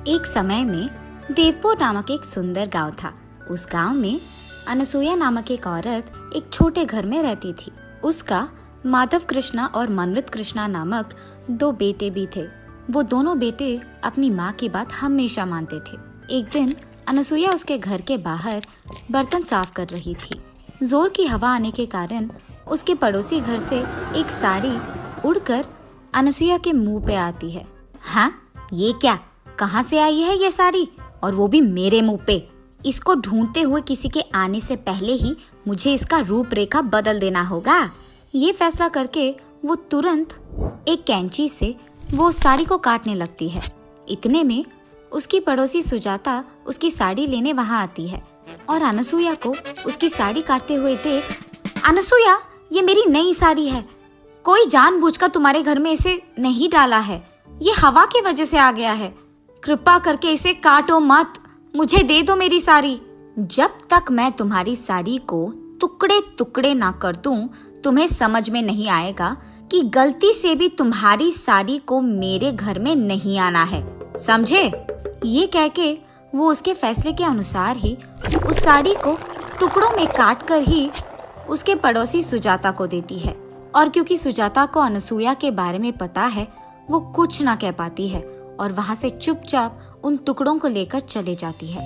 एक समय में देवपुर नामक एक सुंदर गांव था। उस गांव में अनसुया नामक एक औरत एक छोटे घर में रहती थी। उसका माधव कृष्णा और मनवित कृष्णा नामक 2 बेटे भी थे। वो दोनों बेटे अपनी माँ की बात हमेशा मानते थे। एक दिन अनसुया उसके घर के बाहर बर्तन साफ कर रही थी। जोर की हवा आने के कारण उसके पड़ोसी घर से एक साड़ी उड़कर अनसुया के मुंह पे आती है। हाँ, ये क्या? कहाँ से आई है ये साड़ी, और वो भी मेरे मुंह पे? इसको ढूंढते हुए किसी के आने से पहले ही मुझे इसका रूपरेखा बदल देना होगा। ये फैसला करके वो तुरंत एक कैंची से वो साड़ी को काटने लगती है। इतने में उसकी पड़ोसी सुजाता उसकी साड़ी लेने वहां आती है और अनसुया को उसकी साड़ी काटते हुए देख, अनसुया, ये मेरी नई साड़ी है। कोई जानबूझकर तुम्हारे घर में इसे नहीं डाला है। ये हवा की वजह से आ गया है। कृपा करके इसे काटो मत, मुझे दे दो मेरी साड़ी। जब तक मैं तुम्हारी साड़ी को टुकड़े टुकड़े ना कर दूं, तुम्हें समझ में नहीं आएगा कि गलती से भी तुम्हारी साड़ी को मेरे घर में नहीं आना है, समझे? ये कह के वो उसके फैसले के अनुसार ही उस साड़ी को टुकड़ों में काट कर ही उसके पड़ोसी सुजाता को देती है। और क्योंकि सुजाता को अनसुया के बारे में पता है, वो कुछ ना कह पाती है और वहां से चुपचाप उन टुकड़ों को लेकर चले जाती है।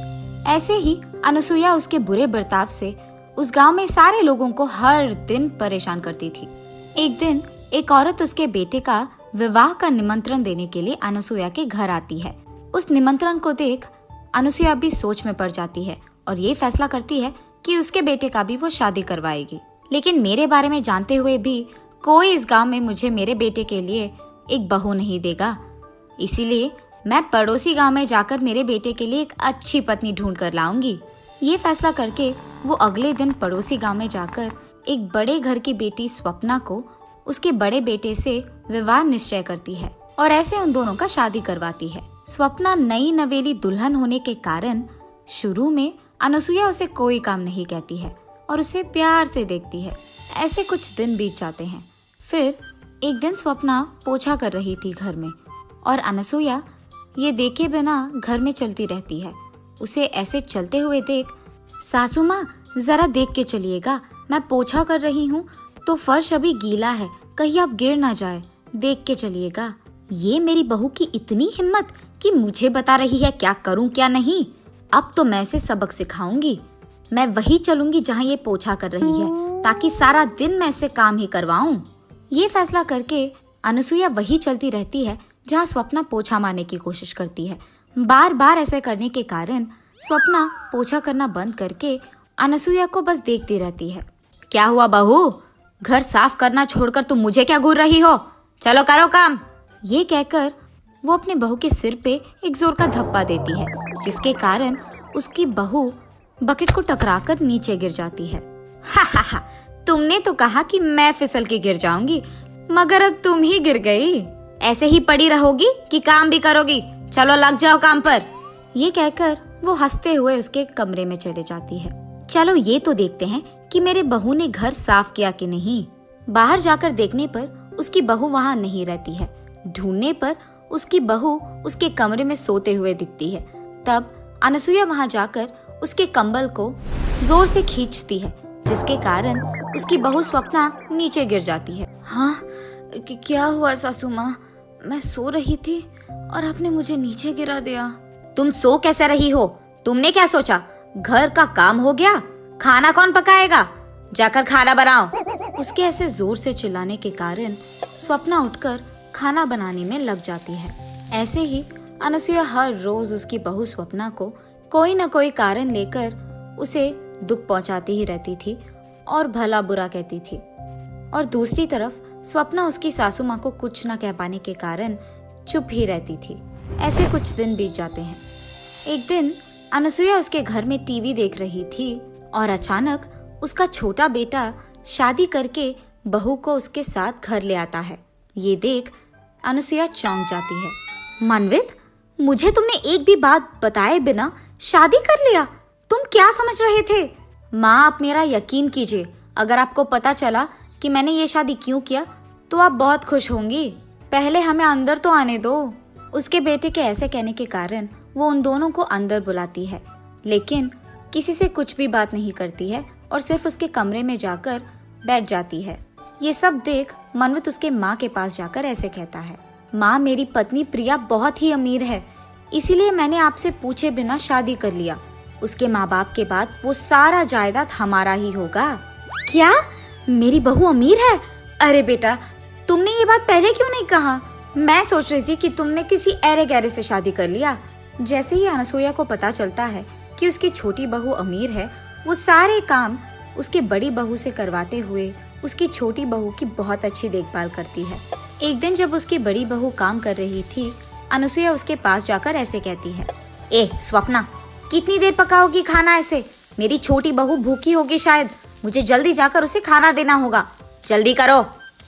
ऐसे ही अनसुया उसके बुरे बर्ताव से उस गांव में सारे लोगों को हर दिन परेशान करती थी। एक दिन एक औरत उसके बेटे का विवाह का निमंत्रण देने के लिए अनसुया के घर आती है। उस निमंत्रण को देख अनसुया भी सोच में पड़ जाती है और ये फैसला करती है कि उसके बेटे का भी वो शादी करवाएगी। लेकिन मेरे बारे में जानते हुए भी कोई इस गांव में मुझे मेरे बेटे के लिए एक बहू नहीं देगा, इसीलिए मैं पड़ोसी गांव में जाकर मेरे बेटे के लिए एक अच्छी पत्नी ढूंढ कर लाऊंगी। ये फैसला करके वो अगले दिन पड़ोसी गांव में जाकर एक बड़े घर की बेटी स्वप्ना को उसके बड़े बेटे से विवाह निश्चय करती है और ऐसे उन दोनों का शादी करवाती है। स्वप्ना नई नवेली दुल्हन होने के कारण शुरू में अनसुया उसे कोई काम नहीं कहती है और उसे प्यार से देखती है। ऐसे कुछ दिन बीत जाते हैं। फिर एक दिन स्वप्ना पोछा कर रही थी घर में और अनसुया ये देखे बिना घर में चलती रहती है। उसे ऐसे चलते हुए देख, सासू माँ, जरा देख के चलिएगा, मैं पोछा कर रही हूँ तो फर्श अभी गीला है, कहीं आप गिर ना जाए, देख के चलिएगा। ये मेरी बहू की इतनी हिम्मत कि मुझे बता रही है क्या करूँ क्या नहीं। अब तो मैं इसे सबक सिखाऊंगी। मैं वही चलूंगी जहाँ ये पोछा कर रही है, ताकि सारा दिन मैं इससे काम ही करवाऊं। ये फैसला करके अनसुया वही चलती रहती है जहाँ स्वप्ना पोछा मारने की कोशिश करती है। बार बार ऐसे करने के कारण स्वप्ना पोछा करना बंद करके अनसुया को बस देखती रहती है। क्या हुआ बहू, घर साफ करना छोड़कर तुम मुझे क्या घूर रही हो? चलो करो काम। ये कहकर वो अपने बहू के सिर पे एक जोर का धप्पा देती है, जिसके कारण उसकी बहू बकेट को टकराकर नीचे गिर जाती है। हा हा हा, तुमने तो कहा कि मैं फिसल के गिर जाऊंगी, मगर अब तुम ही गिर गई। ऐसे ही पड़ी रहोगी कि काम भी करोगी? चलो लग जाओ काम पर। ये कहकर वो हंसते हुए उसके कमरे में चले जाती है। चलो ये तो देखते हैं कि मेरे बहू ने घर साफ किया कि नहीं। बाहर जाकर देखने पर उसकी बहू वहाँ नहीं रहती है। ढूंढने पर उसकी बहू उसके कमरे में सोते हुए दिखती है। तब अनसुया वहाँ जाकर उसके कंबल को जोर से खींचती है, जिसके कारण उसकी बहू स्वप्ना नीचे गिर जाती है। हाँ, क्या हुआ सासू माँ? मैं सो रही थी और आपने मुझे नीचे गिरा दिया। तुम सो कैसे रही हो? तुमने क्या सोचा घर का काम हो गया? खाना कौन पकाएगा? जाकर खाना बनाओ। उसके ऐसे जोर से चिल्लाने के कारण स्वप्ना उठकर खाना बनाने में लग जाती है। ऐसे ही अनसुया हर रोज उसकी बहू स्वप्ना को कोई न कोई कारण लेकर उसे दुख पहुंचाती ही रहती थी और भला बुरा कहती थी। और दूसरी तरफ स्वप्ना उसकी सासू माँ को कुछ न कह पाने के कारण चुप ही रहती थी। ऐसे कुछ दिन बीत जाते हैं। एक दिन अनसुया उसके घर में टीवी देख रही थी और अचानक उसका छोटा बेटा शादी करके बहू को उसके साथ घर ले आता है। ये देख अनसुया चौंक जाती है। मनवित, मुझे तुमने एक भी बात बताए बिना शादी कर लिया? तुम क्या समझ रहे थे? माँ, आप मेरा यकीन कीजिए, अगर आपको पता चला कि मैंने ये शादी क्यों किया तो आप बहुत खुश होंगी। पहले हमें अंदर तो आने दो। उसके बेटे के ऐसे कहने के कारण वो उन दोनों को अंदर बुलाती है, लेकिन किसी से कुछ भी बात नहीं करती है और सिर्फ उसके कमरे में जाकर बैठ जाती है। ये सब देख मनवित उसके माँ के पास जाकर ऐसे कहता है, माँ, मेरी पत्नी प्रिया बहुत ही अमीर है, इसीलिए मैंने आपसे पूछे बिना शादी कर लिया। उसके माँ बाप के बाद वो सारा जायदाद हमारा ही होगा। क्या? मेरी बहू अमीर है? अरे बेटा, तुमने ये बात पहले क्यों नहीं कहा? मैं सोच रही थी कि तुमने किसी ऐरे गैरे से शादी कर लिया। जैसे ही अनसुया को पता चलता है कि उसकी छोटी बहू अमीर है, वो सारे काम उसके बड़ी बहू से करवाते हुए उसकी छोटी बहू की बहुत अच्छी देखभाल करती है। एक दिन जब उसकी बड़ी बहू काम कर रही थी, अनसुया उसके पास जाकर ऐसे कहती है, ए स्वप्ना, कितनी देर पकाओगी खाना ऐसे? मेरी छोटी बहू भूखी होगी शायद, मुझे जल्दी जाकर उसे खाना देना होगा, जल्दी करो।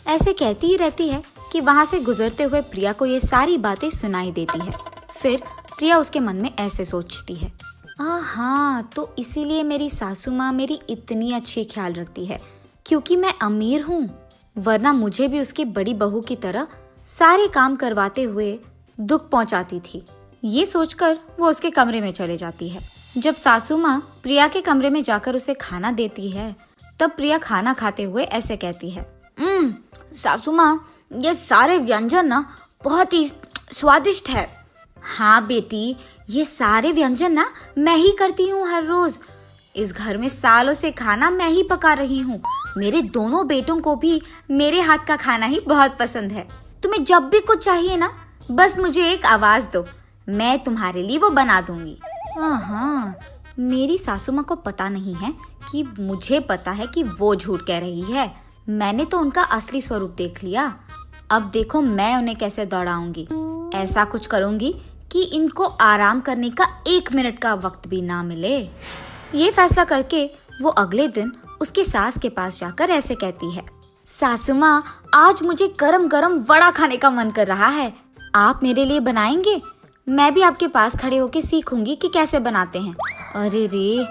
ऐसे कहती ही रहती है कि वहाँ से गुजरते हुए प्रिया को ये सारी बातें सुनाई देती है। फिर प्रिया उसके मन में ऐसे सोचती है, हाँ, तो इसीलिए मेरी सासू माँ मेरी इतनी अच्छी ख्याल रखती है, क्योंकि मैं अमीर हूँ, वरना मुझे भी उसकी बड़ी बहू की तरह सारे काम करवाते हुए दुख पहुँचाती थी। ये सोचकर वो उसके कमरे में चले जाती है। जब सासू माँ प्रिया के कमरे में जाकर उसे खाना देती है, तब प्रिया खाना खाते हुए ऐसे कहती है, सासू माँ, ये सारे व्यंजन ना बहुत ही स्वादिष्ट है। हाँ बेटी, ये सारे व्यंजन ना मैं ही करती हूँ हर रोज। इस घर में सालों से खाना मैं ही पका रही हूँ। मेरे दोनों बेटों को भी मेरे हाथ का खाना ही बहुत पसंद है। तुम्हें जब भी कुछ चाहिए ना, बस मुझे एक आवाज दो, मैं तुम्हारे लिए वो बना दूंगी। हाँ, मेरी सासू माँ को पता नहीं है कि मुझे पता है कि वो झूठ कह रही है। मैंने तो उनका असली स्वरूप देख लिया। अब देखो मैं उन्हें कैसे दौड़ाऊंगी। ऐसा कुछ करूंगी कि इनको आराम करने का 1 मिनट का वक्त भी ना मिले। ये फैसला करके वो अगले दिन उसकी सास के पास जाकर ऐसे कहती है, सासू माँ, आज मुझे गरम गरम वड़ा खाने का मन कर रहा है, आप मेरे लिए बनाएंगे? मैं भी आपके पास खड़े होके सीखूंगी कि कैसे बनाते हैं। अरे रे,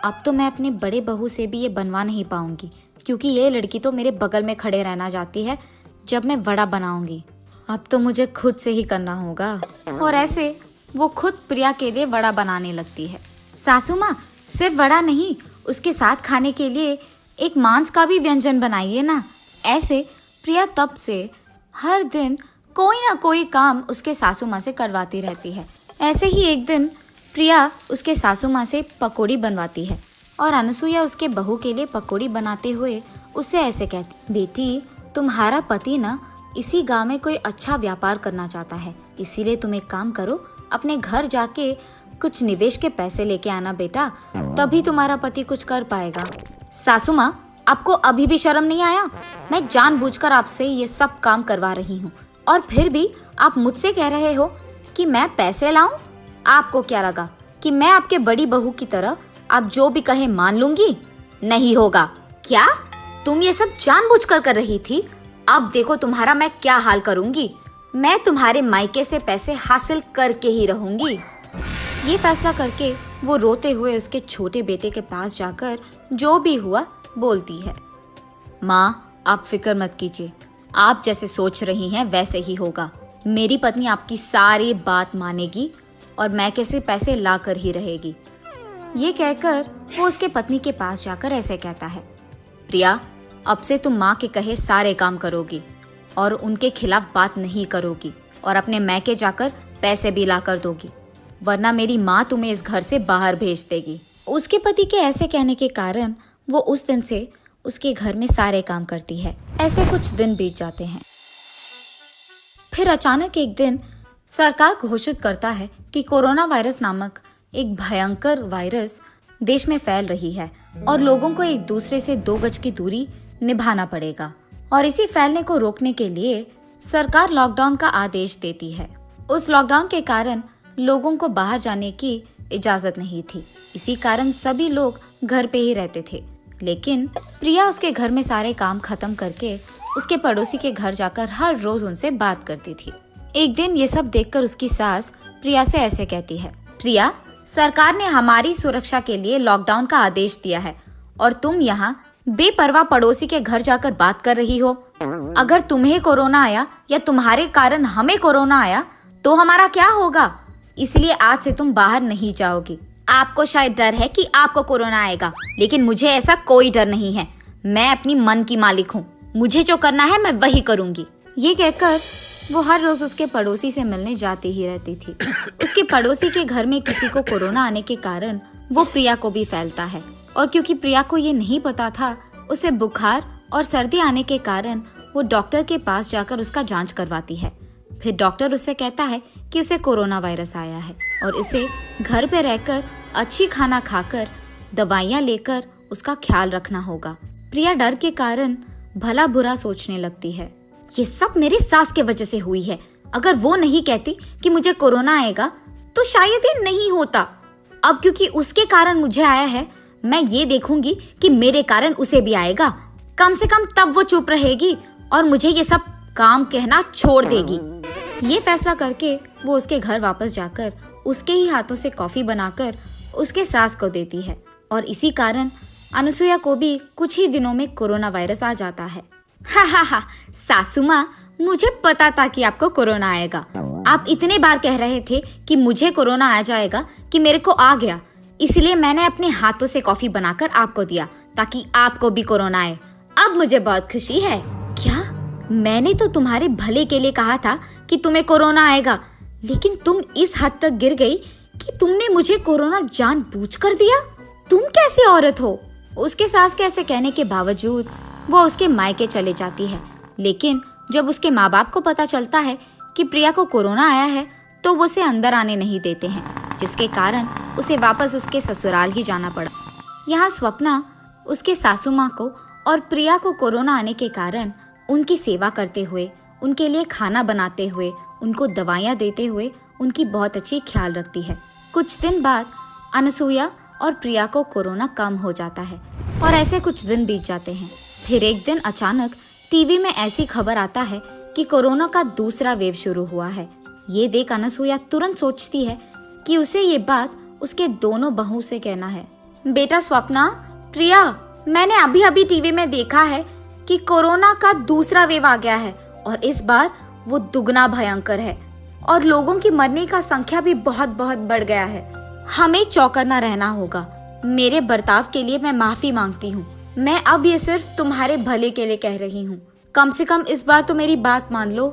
अब तो मैं अपने बड़े बहू से भी ये बनवा नहीं पाऊंगी, क्योंकि ये लड़की तो मेरे बगल में खड़े रहना चाहती है जब मैं वड़ा बनाऊंगी। अब तो मुझे खुद से ही करना होगा। और ऐसे वो खुद प्रिया के लिए वड़ा बनाने लगती है। सासू माँ, सिर्फ वड़ा नहीं, उसके साथ खाने के लिए एक मांस का भी व्यंजन बनाइए ना। ऐसे प्रिया तब से हर दिन कोई ना कोई काम उसके सासू माँ से करवाती रहती है। ऐसे ही एक दिन प्रिया उसके सासू माँ से पकौड़ी बनवाती है और अनसुया उसके बहू के लिए पकौड़ी बनाते हुए उससे ऐसे कहती, बेटी, तुम्हारा पति ना इसी गांव में कोई अच्छा व्यापार करना चाहता है, इसीलिए तुम एक काम करो, अपने घर जाके कुछ निवेश के पैसे लेके आना बेटा, तभी तुम्हारा पति कुछ कर पाएगा। सासू माँ, आपको अभी भी शर्म नहीं आया? मैं जानबूझकर आपसे ये सब काम करवा रही हूँ और फिर भी आप मुझसे कह रहे हो कि मैं पैसे लाऊं? आपको क्या लगा कि मैं आपके बड़ी बहू की तरह आप जो भी कहे मान लूंगी? नहीं होगा। क्या तुम ये सब जानबूझकर कर रही थी? अब देखो तुम्हारा मैं क्या हाल करूंगी। मैं तुम्हारे मायके से पैसे हासिल करके ही रहूंगी। ये फैसला करके वो रोते हुए उसके छोटे बेटे के पास जाकर जो भी हुआ बोलती है, माँ, आप फिक्र मत कीजिए, आप जैसे सोच रही हैं वैसे ही होगा। मेरी पत्नी आपकी सारी बात मानेगी और मैं कैसे पैसे ला कर ही रहेगी। ये कहकर वो उसके पत्नी के पास जाकर ऐसे कहता है, प्रिया, अब से तुम माँ के कहे सारे काम करोगी और उनके खिलाफ बात नहीं करोगी और अपने मैके जाकर पैसे भी ला कर दोगी, वरना मेरी माँ तुम्हें इस घर से बाहर भेज देगी। उसके पति के ऐसे कहने के कारण वो उस दिन से उसके घर में सारे काम करती है। ऐसे कुछ दिन बीत जाते हैं। फिर अचानक एक दिन सरकार घोषित करता है कि कोरोना वायरस नामक एक भयंकर वायरस देश में फैल रही है और लोगों को एक दूसरे से 2 गज की दूरी निभाना पड़ेगा। और इसी फैलने को रोकने के लिए सरकार लॉकडाउन का आदेश देती है। उस लॉकडाउन के कारण लोगों को बाहर जाने की इजाजत नहीं थी, इसी कारण सभी लोग घर पे ही रहते थे। लेकिन प्रिया उसके घर में सारे काम खत्म करके उसके पड़ोसी के घर जाकर हर रोज उनसे बात करती थी। एक दिन ये सब देखकर उसकी सास प्रिया से ऐसे कहती है, प्रिया, सरकार ने हमारी सुरक्षा के लिए लॉकडाउन का आदेश दिया है और तुम यहाँ बेपरवाह पड़ोसी के घर जाकर बात कर रही हो। अगर तुम्हें कोरोना आया या तुम्हारे कारण हमें कोरोना आया तो हमारा क्या होगा? इसलिए आज से तुम बाहर नहीं जाओगी। आपको शायद डर है कि आपको कोरोना आएगा, लेकिन मुझे ऐसा कोई डर नहीं है। मैं अपनी मन की मालिक हूँ, मुझे जो करना है मैं वही करूँगी। ये कहकर वो हर रोज उसके पड़ोसी से मिलने जाती ही रहती थी। उसके पड़ोसी के घर में किसी को कोरोना आने के कारण वो प्रिया को भी फैलता है, और क्योंकि प्रिया को ये नहीं पता था, उसे बुखार और सर्दी आने के कारण वो डॉक्टर के पास जाकर उसका जांच करवाती है। फिर डॉक्टर उससे कहता है कि उसे कोरोना वायरस आया है और इसे घर पे रहकर अच्छी खाना खाकर दवाइयाँ लेकर उसका ख्याल रखना होगा। प्रिया डर के कारण भला बुरा सोचने लगती है। ये सब मेरी सास के वजह से हुई है। अगर वो नहीं कहती कि मुझे कोरोना आएगा तो शायद ये नहीं होता। अब क्योंकि उसके कारण मुझे आया है, मैं ये देखूंगी कि मेरे कारण उसे भी आएगा। कम से कम तब वो चुप रहेगी और मुझे ये सब काम कहना छोड़ देगी। ये फैसला करके वो उसके घर वापस जाकर उसके ही हाथों से कॉफी बनाकर उसके सास को देती है, और इसी कारण अनुसुईया को भी कुछ ही दिनों में कोरोना वायरस आ जाता है। हा हा हा, सासू माँ, मुझे पता था कि आपको कोरोना आएगा। आप इतने बार कह रहे थे कि मुझे कोरोना आ जाएगा कि मेरे को आ गया, इसलिए मैंने अपने हाथों से कॉफी बनाकर आपको दिया ताकि आपको भी कोरोना आए। अब मुझे बहुत खुशी है। क्या? मैंने तो तुम्हारे भले के लिए कहा था कि तुम्हें कोरोना आएगा, लेकिन तुम इस हद तक गिर गई कि तुमने मुझे कोरोना जानबूझकर दिया। तुम कैसी औरत हो? उसके सास के ऐसे कहने के बावजूद वो उसके मायके चले जाती है, लेकिन जब उसके माँ बाप को पता चलता है कि प्रिया को कोरोना आया है तो वो उसे अंदर आने नहीं देते हैं, जिसके कारण उसे वापस उसके ससुराल ही जाना पड़ा। यहाँ स्वप्ना उसके सासू माँ को और प्रिया को कोरोना आने के कारण उनकी सेवा करते हुए, उनके लिए खाना बनाते हुए, उनको दवाइयाँ देते हुए उनकी बहुत अच्छी ख्याल रखती है। कुछ दिन बाद अनुसुईया और प्रिया को कोरोना कम हो जाता है और ऐसे कुछ दिन बीत जाते हैं। फिर एक दिन अचानक टीवी में ऐसी खबर आता है कि कोरोना का दूसरा वेव शुरू हुआ है। ये देख अनुसुईया तुरंत सोचती है कि उसे ये बात उसके दोनों बहू से कहना है। बेटा स्वप्ना, प्रिया, मैंने अभी अभी टीवी में देखा है कि कोरोना का दूसरा वेव आ गया है और इस बार वो दुगना भयंकर है और लोगों की मरने का संख्या भी बहुत बहुत बढ़ गया है। हमें चौकन्ना रहना होगा। मेरे बर्ताव के लिए मैं माफी मांगती हूँ। मैं अब ये सिर्फ तुम्हारे भले के लिए कह रही हूँ। कम से कम इस बार तो मेरी बात मान लो।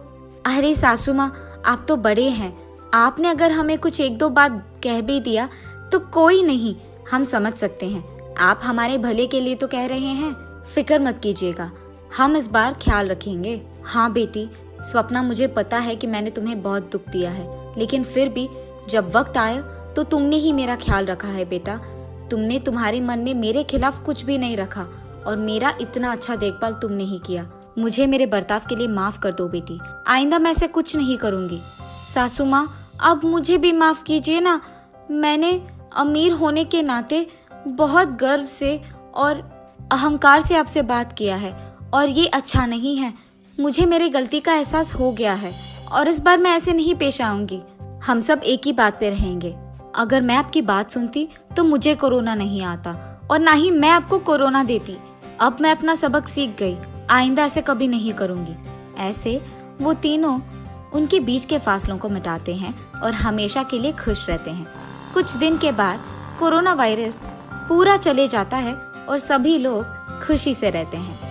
अरे सासू माँ, आप तो बड़े हैं। आपने अगर हमें कुछ एक दो बात कह भी दिया तो कोई नहीं, हम समझ सकते हैं। आप हमारे भले के लिए तो कह रहे हैं। फिक्र मत कीजिएगा, हम इस बार ख्याल रखेंगे। हाँ बेटी स्वप्ना, मुझे पता है कि मैंने तुम्हें बहुत दुख दिया है, लेकिन फिर भी जब वक्त आया तो तुमने ही मेरा ख्याल रखा है बेटा। तुमने तुम्हारे मन में मेरे खिलाफ कुछ भी नहीं रखा और मेरा इतना अच्छा देखभाल तुमने ही किया। मुझे मेरे बर्ताव के लिए माफ कर दो बेटी। आइंदा मैं ऐसे कुछ नहीं करूँगी। सासू माँ, अब मुझे भी माफ कीजिए ना। मैंने अमीर होने के नाते बहुत गर्व से और अहंकार से आपसे बात किया है और ये अच्छा नहीं है। मुझे मेरी गलती का एहसास हो गया है और इस बार मैं ऐसे नहीं पेश आऊंगी। हम सब एक ही बात पे रहेंगे। अगर मैं आपकी बात सुनती तो मुझे कोरोना नहीं आता और ना ही मैं आपको कोरोना देती। अब मैं अपना सबक सीख गई, आइंदा ऐसे कभी नहीं करूंगी। ऐसे वो तीनों उनके बीच के फासलों को मिटाते हैं और हमेशा के लिए खुश रहते हैं। कुछ दिन के बाद कोरोना वायरस पूरा चले जाता है और सभी लोग खुशी से रहते हैं।